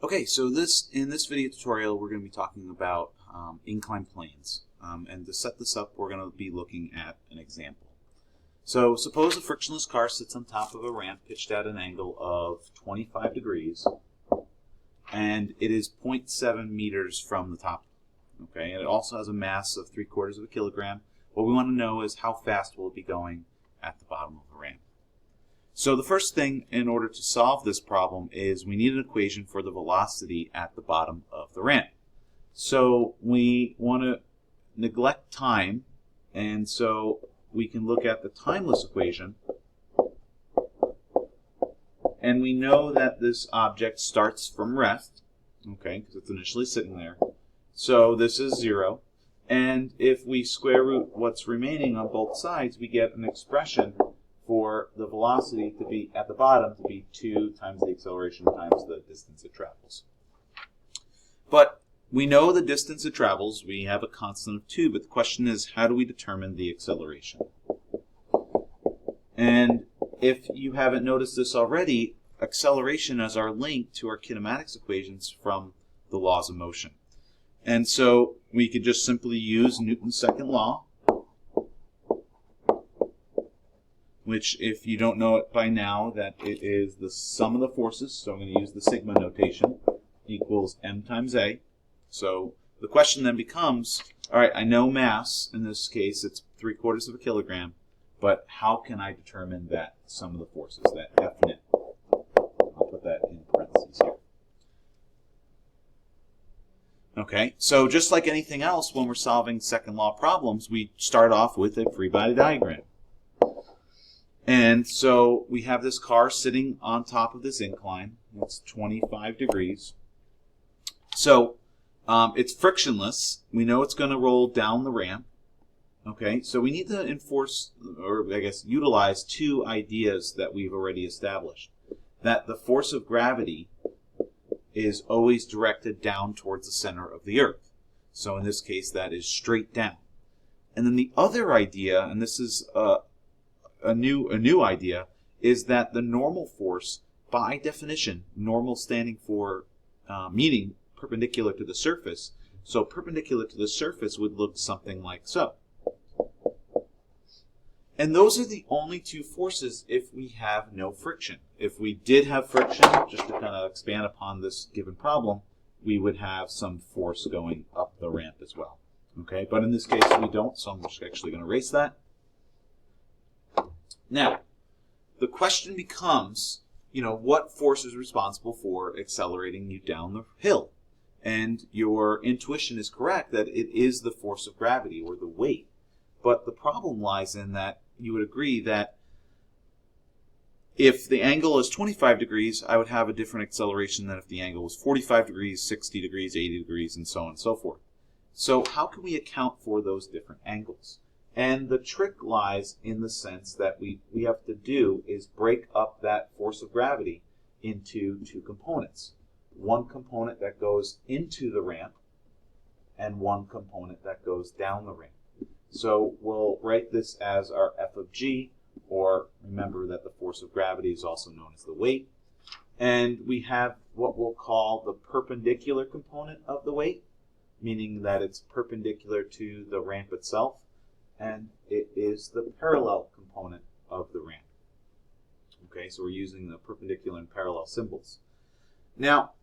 Okay, so in this video tutorial, we're going to be talking about inclined planes. And to set this up, we're going to be looking at an example. So suppose a frictionless car sits on top of a ramp pitched at an angle of 25 degrees, and it is 0.7 meters from the top. Okay, and it also has a mass of 3/4 of a kilogram. What we want to know is how fast will it be going at the bottom of the ramp. So the first thing in order to solve this problem is we need an equation for the velocity at the bottom of the ramp. So we want to neglect time, and so we can look at the timeless equation. And we know that this object starts from rest, okay, because it's initially sitting there. So this is 0. And if we square root what's remaining on both sides, we get an expression for the velocity to be at the bottom to be 2 times the acceleration times the distance it travels. But we know the distance it travels. We have a constant of 2, but the question is, how do we determine the acceleration? And if you haven't noticed this already, acceleration is our link to our kinematics equations from the laws of motion. And so we could just simply use Newton's second law, which, if you don't know it by now, that it is the sum of the forces, so I'm going to use the sigma notation, equals m times a. So the question then becomes, all right, I know mass, in this case it's 3/4 of a kilogram, but how can I determine that sum of the forces, that definite? I'll put that in parentheses here. Okay, so just like anything else, when we're solving second law problems, we start off with a free body diagram. And so we have this car sitting on top of this incline. It's 25 degrees. So it's frictionless. We know it's going to roll down the ramp. Okay, so we need to enforce, or I guess utilize, two ideas that we've already established. That the force of gravity is always directed down towards the center of the earth. So in this case, that is straight down. And then the other idea, and this is a new idea, is that the normal force, by definition, normal standing for meaning perpendicular to the surface, so perpendicular to the surface would look something like so. And those are the only two forces if we have no friction. If we did have friction, just to kind of expand upon this given problem, we would have some force going up the ramp as well. Okay, but in this case we don't, so I'm just actually going to erase that. Now, the question becomes, what force is responsible for accelerating you down the hill? And your intuition is correct that it is the force of gravity, or the weight. But the problem lies in that you would agree that if the angle is 25 degrees, I would have a different acceleration than if the angle was 45 degrees, 60 degrees, 80 degrees, and so on and so forth. So how can we account for those different angles? And the trick lies in the sense that we have to do is break up that force of gravity into two components. One component that goes into the ramp, and one component that goes down the ramp. So we'll write this as our f of g, or remember that the force of gravity is also known as the weight. And we have what we'll call the perpendicular component of the weight, meaning that it's perpendicular to the ramp itself. And it is the parallel component of the ramp. Okay, so we're using the perpendicular and parallel symbols. Now,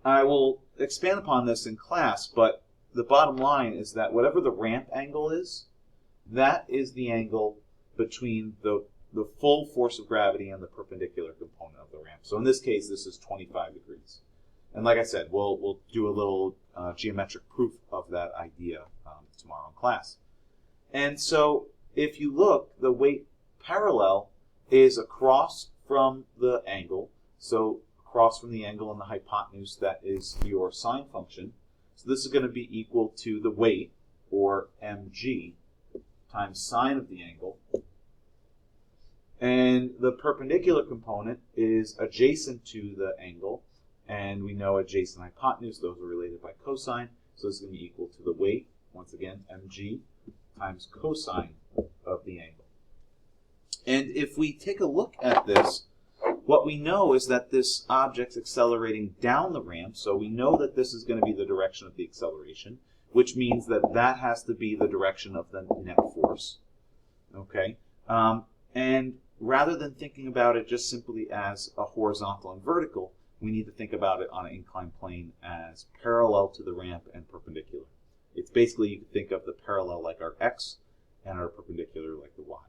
I will expand upon this in class, but the bottom line is that whatever the ramp angle is, that is the angle between the full force of gravity and the perpendicular component of the ramp. So in this case, this is 25 degrees. And like I said, we'll do a little geometric proof of that idea tomorrow in class. And so if you look, the weight parallel is across from the angle. So across from the angle and the hypotenuse, that is your sine function. So this is going to be equal to the weight, or mg, times sine of the angle. And the perpendicular component is adjacent to the angle. And we know adjacent hypotenuse, those are related by cosine. So this is going to be equal to the weight, once again, mg, times cosine of the angle. And if we take a look at this, what we know is that this object's accelerating down the ramp, so we know that this is going to be the direction of the acceleration, which means that that has to be the direction of the net force. Okay, and rather than thinking about it just simply as a horizontal and vertical, we need to think about it on an inclined plane as parallel to the ramp and perpendicular. It's basically, you can think of the parallel like our x and our perpendicular like the y.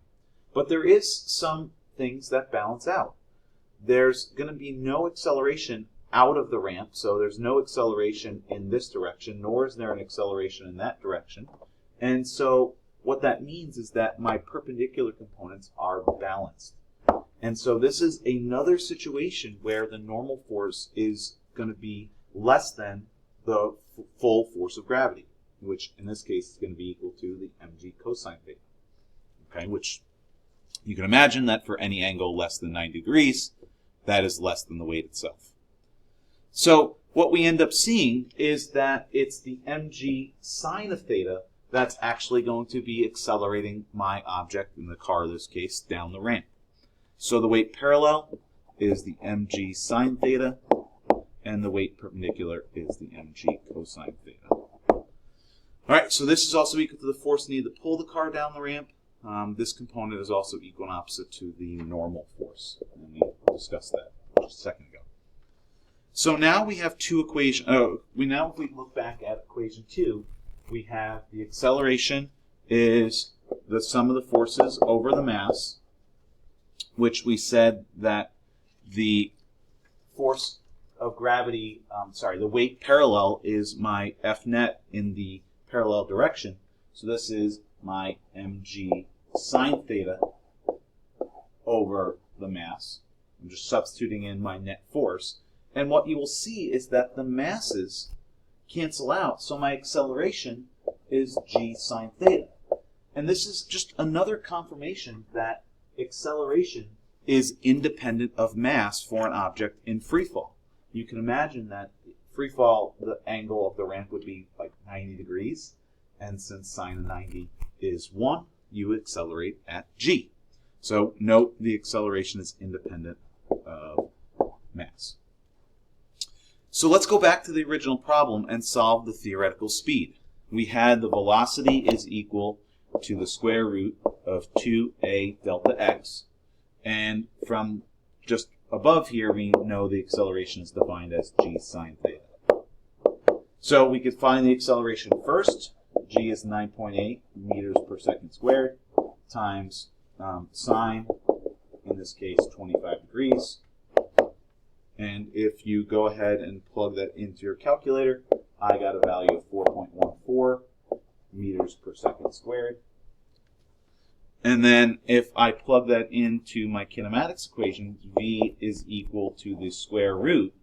But there is some things that balance out. There's going to be no acceleration out of the ramp, so there's no acceleration in this direction, nor is there an acceleration in that direction. And so what that means is that my perpendicular components are balanced. And so this is another situation where the normal force is going to be less than the full force of gravity, which in this case is going to be equal to the mg cosine theta. Okay, which you can imagine that for any angle less than 90 degrees, that is less than the weight itself. So what we end up seeing is that it's the mg sine of theta that's actually going to be accelerating my object, in the car in this case, down the ramp. So the weight parallel is the mg sine theta, and the weight perpendicular is the mg cosine theta. All right, so this is also equal to the force needed to pull the car down the ramp. This component is also equal and opposite to the normal force, and we discussed that just a second ago. So now we have two equations. If we look back at equation 2, we have the acceleration is the sum of the forces over the mass, which we said that the force of gravity, the weight parallel is my F net in the parallel direction. So this is my mg sine theta over the mass. I'm just substituting in my net force. And what you will see is that the masses cancel out, so my acceleration is g sine theta. And this is just another confirmation that acceleration is independent of mass for an object in free fall. You can imagine that free fall, the angle of the ramp would be like 90 degrees, and since sine of 90 is 1, you accelerate at g. So note the acceleration is independent of mass. So let's go back to the original problem and solve the theoretical speed. We had the velocity is equal to the square root of 2a delta x, and from just above here we know the acceleration is defined as g sine theta. So we could find the acceleration first. G is 9.8 meters per second squared times sine, in this case 25 degrees. And if you go ahead and plug that into your calculator, I got a value of 4.14 meters per second squared. And then if I plug that into my kinematics equation, V is equal to the square root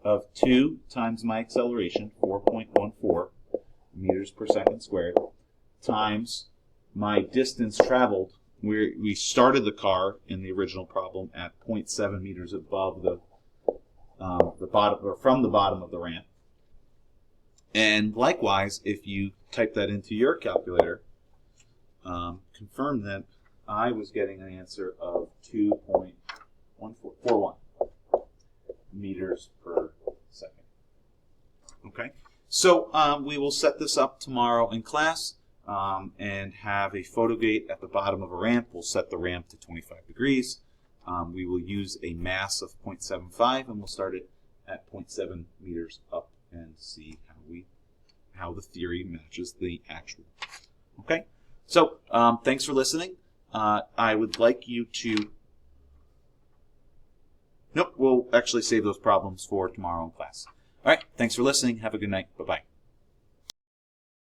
of 2 times my acceleration, 4.14 meters per second squared, times my distance traveled. We started the car in the original problem at 0.7 meters above the bottom, or from the bottom of the ramp. And likewise, if you type that into your calculator, confirm that I was getting an answer of 2.41 meters per second. Okay, so we will set this up tomorrow in class and have a photo gate at the bottom of a ramp. We'll set the ramp to 25 degrees. We will use a mass of 0.75, and we'll start it at 0.7 meters up and see how the theory matches the actual. Okay, so thanks for listening. I would like you to. Nope, we'll actually save those problems for tomorrow in class. All right, thanks for listening. Have a good night. Bye-bye.